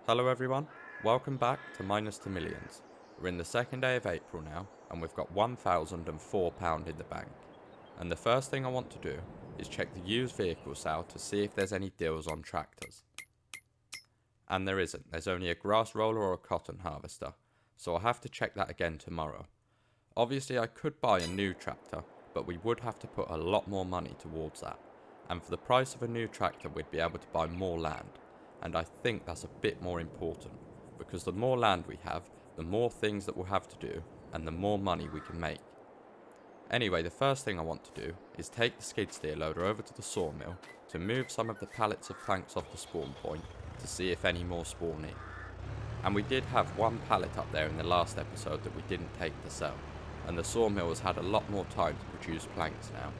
Hello everyone, welcome back to Minus to Millions. We're in the second day of April now, and we've got £1,004 in the bank. And the first thing I want to do is check the used vehicle sale to see if there's any deals on tractors. And there isn't, there's only a grass roller or a cotton harvester, so I'll have to check that again tomorrow. Obviously I could buy a new tractor, but we would have to put a lot more money towards that. And for the price of a new tractor we'd be able to buy more land. And I think that's a bit more important, because the more land we have, the more things that we'll have to do, and the more money we can make. Anyway, the first thing I want to do is take the skid steer loader over to the sawmill to move some of the pallets of planks off the spawn point to see if any more spawn in. And we did have one pallet up there in the last episode that we didn't take to sell, and the sawmill has had a lot more time to produce planks now.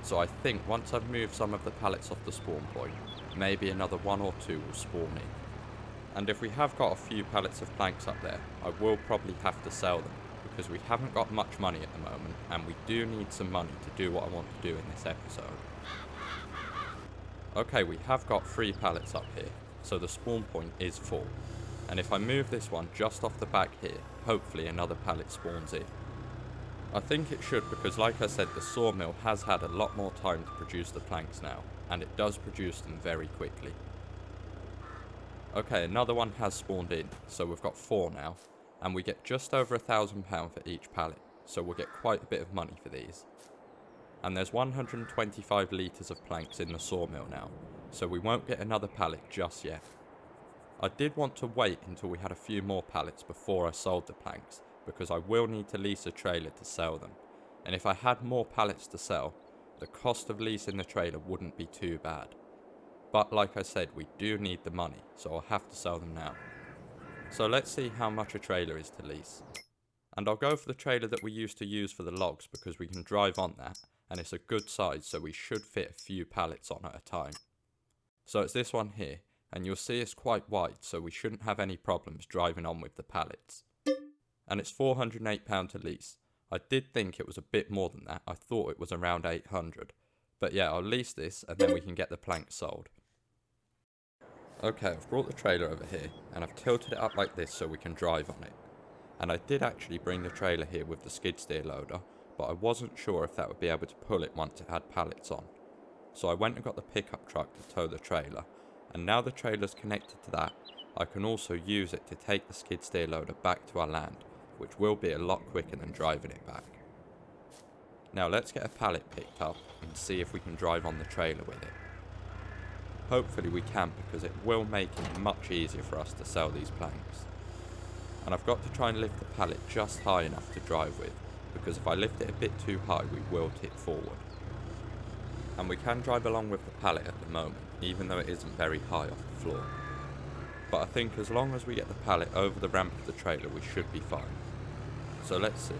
So I think once I've moved some of the pallets off the spawn point, maybe another one or two will spawn in. And if we have got a few pallets of planks up there, I will probably have to sell them, because we haven't got much money at the moment, and we do need some money to do what I want to do in this episode. Okay, we have got 3 pallets up here, so the spawn point is full. And if I move this one just off the back here, hopefully another pallet spawns in. I think it should, because like I said, the sawmill has had a lot more time to produce the planks now, and it does produce them very quickly. Okay, another one has spawned in, so we've got 4 now, and we get just over £1,000 for each pallet, so we'll get quite a bit of money for these. And there's 125 litres of planks in the sawmill now, so we won't get another pallet just yet. I did want to wait until we had a few more pallets before I sold the planks, because I will need to lease a trailer to sell them, and if I had more pallets to sell, the cost of leasing the trailer wouldn't be too bad. But like I said, we do need the money, so I'll have to sell them now. So let's see how much a trailer is to lease. And I'll go for the trailer that we used to use for the logs, because we can drive on that, and it's a good size, so we should fit a few pallets on at a time. So it's this one here, and you'll see it's quite wide, so we shouldn't have any problems driving on with the pallets. And it's £408 to lease. I did think it was a bit more than that, I thought it was around 800. But yeah, I'll lease this and then we can get the planks sold. Okay, I've brought the trailer over here and I've tilted it up like this so we can drive on it. And I did actually bring the trailer here with the skid steer loader, but I wasn't sure if that would be able to pull it once it had pallets on. So I went and got the pickup truck to tow the trailer, and now the trailer's connected to that, I can also use it to take the skid steer loader back to our land, which will be a lot quicker than driving it back. Now let's get a pallet picked up and see if we can drive on the trailer with it. Hopefully we can, because it will make it much easier for us to sell these planks. And I've got to try and lift the pallet just high enough to drive with, because if I lift it a bit too high we will tip forward. And we can drive along with the pallet at the moment, even though it isn't very high off the floor. But I think as long as we get the pallet over the ramp of the trailer we should be fine. So let's see.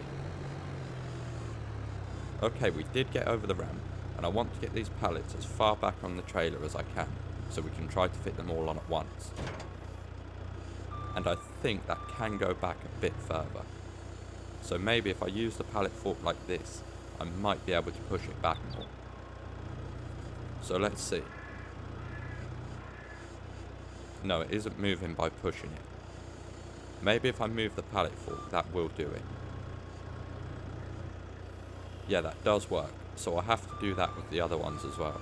Okay, we did get over the ramp, and I want to get these pallets as far back on the trailer as I can, so we can try to fit them all on at once. And I think that can go back a bit further. So maybe if I use the pallet fork like this, I might be able to push it back more. So let's see. No, it isn't moving by pushing it. Maybe if I move the pallet fork, that will do it. Yeah, that does work, so I'll have to do that with the other ones as well.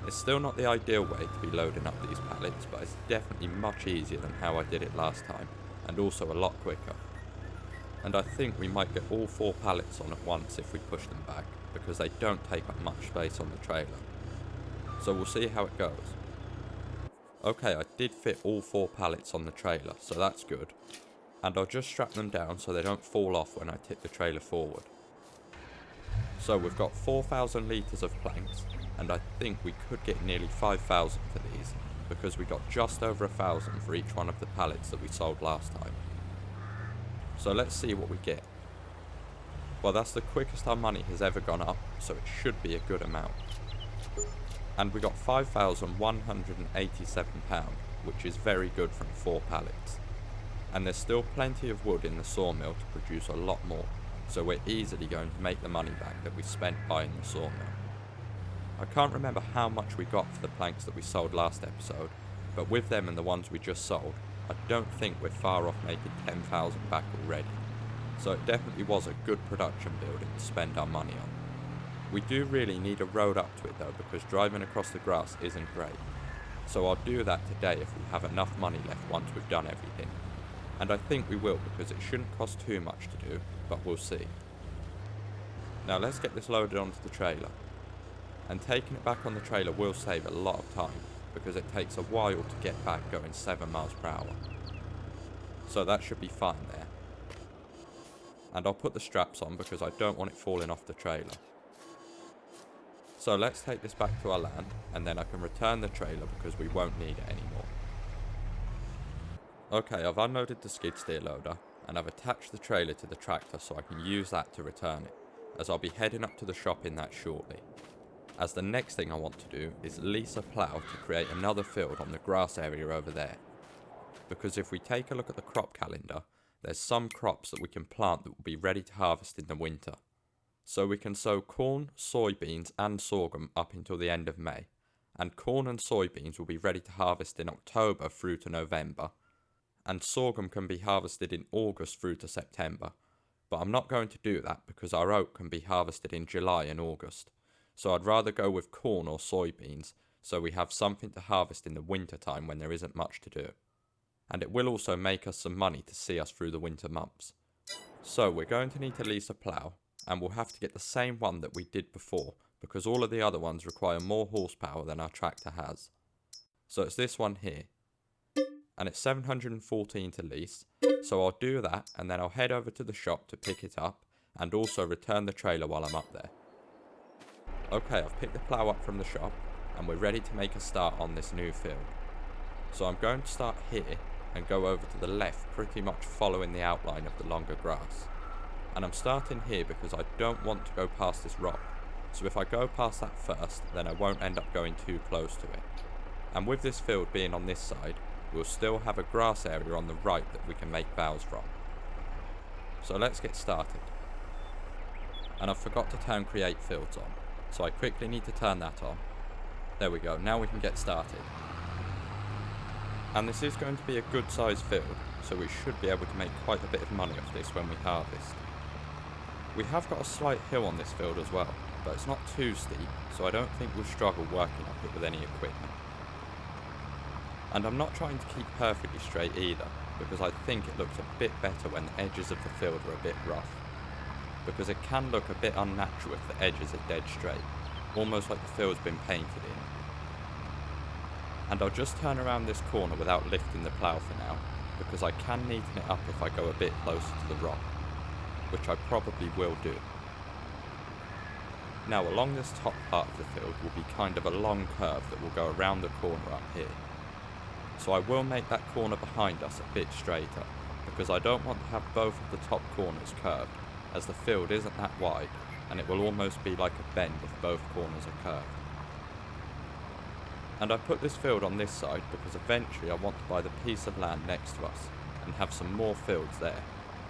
It's still not the ideal way to be loading up these pallets, but it's definitely much easier than how I did it last time, and also a lot quicker. And I think we might get all 4 pallets on at once if we push them back, because they don't take up much space on the trailer. So we'll see how it goes. Okay, I did fit all 4 pallets on the trailer, so that's good. And I'll just strap them down so they don't fall off when I tip the trailer forward. So we've got 4,000 litres of planks, and I think we could get nearly 5,000 for these, because we got just over 1,000 for each one of the pallets that we sold last time. So let's see what we get. Well, that's the quickest our money has ever gone up, so it should be a good amount. And we got £5,187, which is very good from 4 pallets. And there's still plenty of wood in the sawmill to produce a lot more, so we're easily going to make the money back that we spent buying the sawmill. I can't remember how much we got for the planks that we sold last episode, but with them and the ones we just sold, I don't think we're far off making 10,000 back already. So it definitely was a good production building to spend our money on. We do really need a road up to it though, because driving across the grass isn't great. So I'll do that today if we have enough money left once we've done everything. And I think we will, because it shouldn't cost too much to do, but we'll see. Now let's get this loaded onto the trailer. And taking it back on the trailer will save a lot of time, because it takes a while to get back going 7 miles per hour. So that should be fine there. And I'll put the straps on because I don't want it falling off the trailer. So let's take this back to our land, and then I can return the trailer because we won't need it anymore. Okay, I've unloaded the skid steer loader, and I've attached the trailer to the tractor so I can use that to return it, as I'll be heading up to the shop in that shortly. As the next thing I want to do is lease a plough to create another field on the grass area over there. Because if we take a look at the crop calendar, there's some crops that we can plant that will be ready to harvest in the winter. So we can sow corn, soybeans and sorghum up until the end of May, and corn and soybeans will be ready to harvest in October through to November, and sorghum can be harvested in August through to September, but I'm not going to do that because our oat can be harvested in July and August, so I'd rather go with corn or soybeans so we have something to harvest in the winter time when there isn't much to do. And it will also make us some money to see us through the winter months. So we're going to need to lease a plough, and we'll have to get the same one that we did before, because all of the other ones require more horsepower than our tractor has. So it's this one here, and it's 714 to lease, so I'll do that and then I'll head over to the shop to pick it up and also return the trailer while I'm up there. Okay, I've picked the plough up from the shop and we're ready to make a start on this new field. So I'm going to start here and go over to the left, pretty much following the outline of the longer grass. And I'm starting here because I don't want to go past this rock, so if I go past that first, then I won't end up going too close to it. And with this field being on this side, we'll still have a grass area on the right that we can make boughs from. So let's get started. And I forgot to turn create fields on, so I quickly need to turn that on. There we go, now we can get started. And this is going to be a good sized field, so we should be able to make quite a bit of money off this when we harvest. We have got a slight hill on this field as well, but it's not too steep, so I don't think we'll struggle working up it with any equipment. And I'm not trying to keep perfectly straight either, because I think it looks a bit better when the edges of the field are a bit rough. Because it can look a bit unnatural if the edges are dead straight, almost like the field's been painted in. And I'll just turn around this corner without lifting the plough for now, because I can neaten it up if I go a bit closer to the rock, which I probably will do. Now along this top part of the field will be kind of a long curve that will go around the corner up here. So I will make that corner behind us a bit straighter, because I don't want to have both of the top corners curved, as the field isn't that wide, and it will almost be like a bend if both corners are curved. And I put this field on this side because eventually I want to buy the piece of land next to us, and have some more fields there.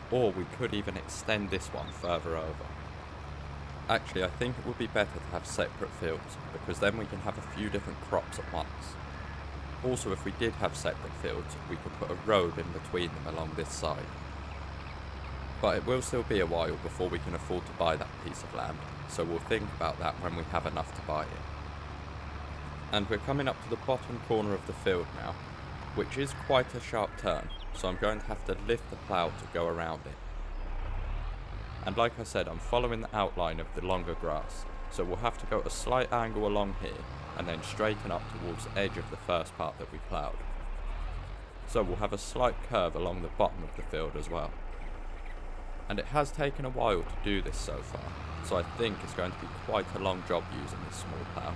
Or we could even extend this one further over. Actually, I think it would be better to have separate fields, because then we can have a few different crops at once. Also, if we did have separate fields, we could put a road in between them along this side. But it will still be a while before we can afford to buy that piece of land, so we'll think about that when we have enough to buy it. And we're coming up to the bottom corner of the field now, which is quite a sharp turn, so I'm going to have to lift the plough to go around it. And like I said, I'm following the outline of the longer grass, so we'll have to go at a slight angle along here, and then straighten up towards the edge of the first part that we ploughed. So we'll have a slight curve along the bottom of the field as well. And it has taken a while to do this so far, so I think it's going to be quite a long job using this small plough.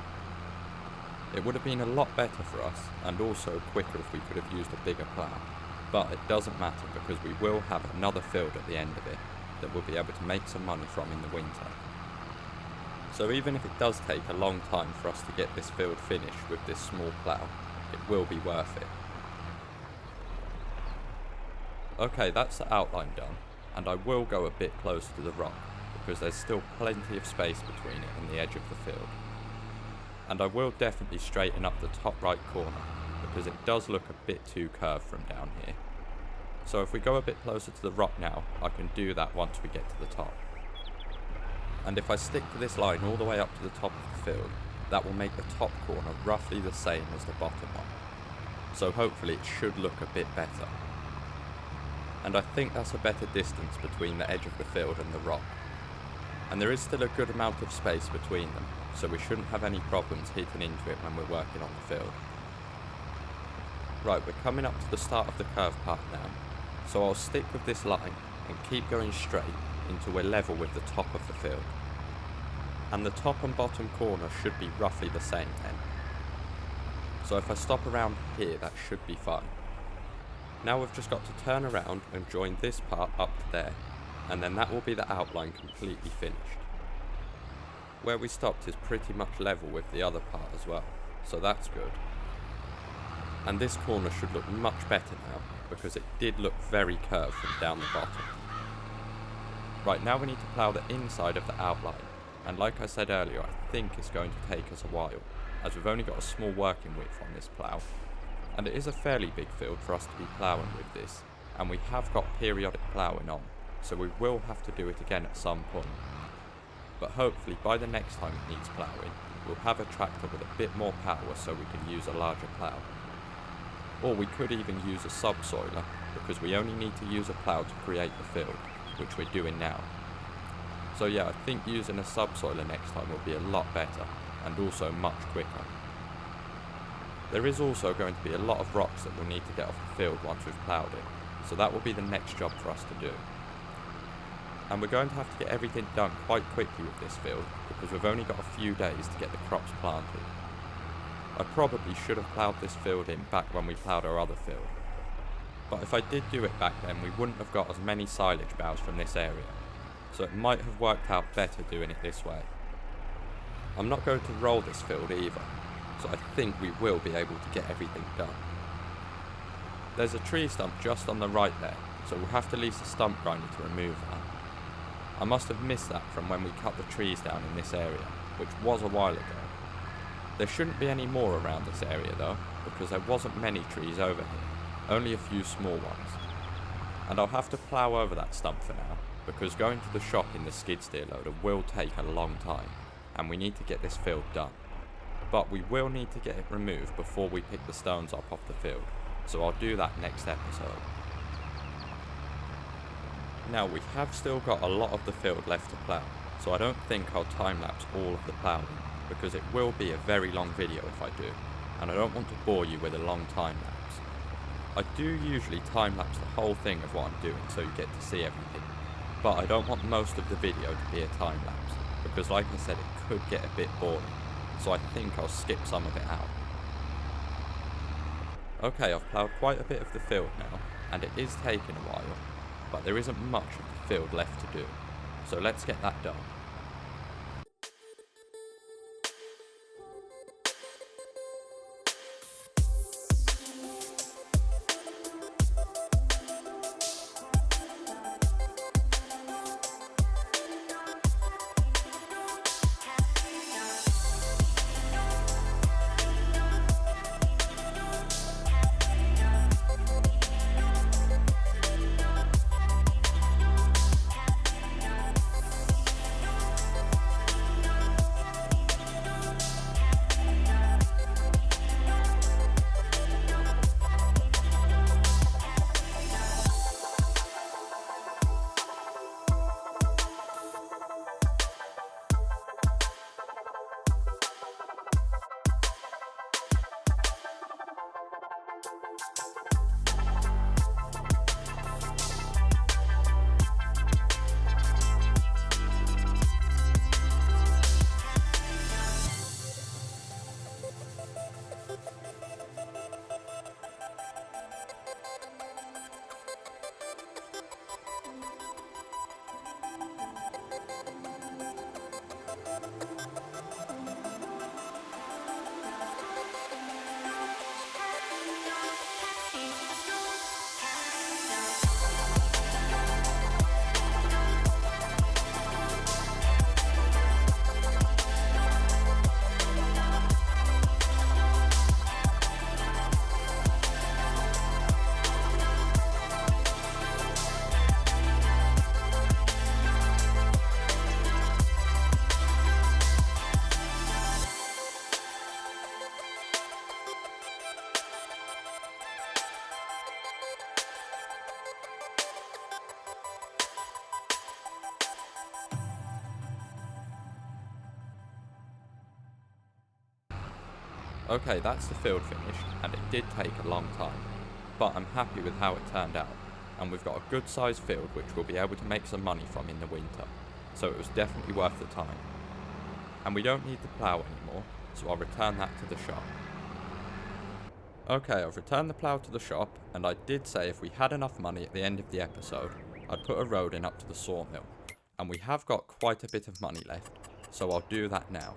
It would have been a lot better for us, and also quicker if we could have used a bigger plough, but it doesn't matter because we will have another field at the end of it that we'll be able to make some money from in the winter. So even if it does take a long time for us to get this field finished with this small plough, it will be worth it. Okay, that's the outline done, and I will go a bit closer to the rock, because there's still plenty of space between it and the edge of the field. And I will definitely straighten up the top right corner, because it does look a bit too curved from down here. So if we go a bit closer to the rock now, I can do that once we get to the top. And if I stick to this line all the way up to the top of the field, that will make the top corner roughly the same as the bottom one. So hopefully it should look a bit better. And I think that's a better distance between the edge of the field and the rock. And there is still a good amount of space between them, so we shouldn't have any problems hitting into it when we're working on the field. Right, we're coming up to the start of the curve part now, so I'll stick with this line and keep going straight until we're level with the top of the field. And the top and bottom corner should be roughly the same then. So if I stop around here, that should be fine. Now we've just got to turn around and join this part up to there, and then that will be the outline completely finished. Where we stopped is pretty much level with the other part as well, so that's good. And this corner should look much better now, because it did look very curved from down the bottom. Right, now we need to plough the inside of the outline, and like I said earlier, I think it's going to take us a while, as we've only got a small working width on this plough. And it is a fairly big field for us to be ploughing with this, and we have got periodic ploughing on, so we will have to do it again at some point. But hopefully by the next time it needs ploughing, we'll have a tractor with a bit more power so we can use a larger plough. Or we could even use a subsoiler, because we only need to use a plough to create the field, which we're doing now. So yeah, I think using a subsoiler next time will be a lot better, and also much quicker. There is also going to be a lot of rocks that we'll need to get off the field once we've ploughed it, so that will be the next job for us to do. And we're going to have to get everything done quite quickly with this field, because we've only got a few days to get the crops planted. I probably should have ploughed this field in back when we ploughed our other field. But if I did do it back then, we wouldn't have got as many silage boughs from this area, so it might have worked out better doing it this way. I'm not going to roll this field either, so I think we will be able to get everything done. There's a tree stump just on the right there, so we'll have to lease a stump grinder to remove that. I must have missed that from when we cut the trees down in this area, which was a while ago. There shouldn't be any more around this area though, because there wasn't many trees over here, only a few small ones. And I'll have to plough over that stump for now, because going to the shop in the skid steer loader will take a long time, and we need to get this field done. But we will need to get it removed before we pick the stones up off the field, so I'll do that next episode. Now we have still got a lot of the field left to plough, so I don't think I'll time-lapse all of the ploughing, because it will be a very long video if I do, and I don't want to bore you with a long time-lapse. I do usually time-lapse the whole thing of what I'm doing so you get to see everything, but I don't want most of the video to be a time-lapse, because like I said it could get a bit boring, so I think I'll skip some of it out. Okay, I've ploughed quite a bit of the field now, and it is taking a while, but there isn't much of the field left to do, so let's get that done. Okay, that's the field finished, and it did take a long time, but I'm happy with how it turned out, and we've got a good sized field which we'll be able to make some money from in the winter, so it was definitely worth the time. And we don't need the plough anymore, so I'll return that to the shop. Okay, I've returned the plough to the shop, and I did say if we had enough money at the end of the episode, I'd put a road in up to the sawmill, and we have got quite a bit of money left, so I'll do that now.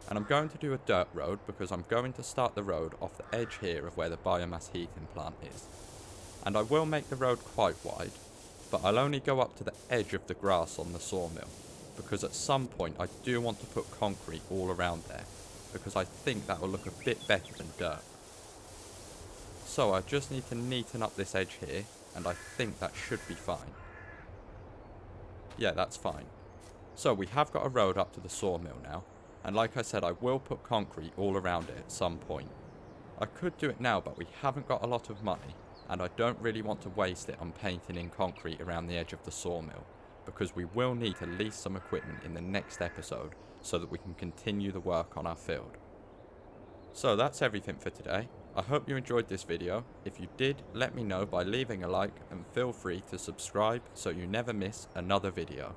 And I'm going to do a dirt road because I'm going to start the road off the edge here of where the biomass heating plant is. And I will make the road quite wide, but I'll only go up to the edge of the grass on the sawmill, because at some point I do want to put concrete all around there, because I think that will look a bit better than dirt. So I just need to neaten up this edge here, and I think that should be fine. Yeah, that's fine. So we have got a road up to the sawmill now, and like I said, I will put concrete all around it at some point. I could do it now, but we haven't got a lot of money, and I don't really want to waste it on painting in concrete around the edge of the sawmill, because we will need to lease some equipment in the next episode so that we can continue the work on our field. So that's everything for today. I hope you enjoyed this video. If you did, let me know by leaving a like, and feel free to subscribe so you never miss another video.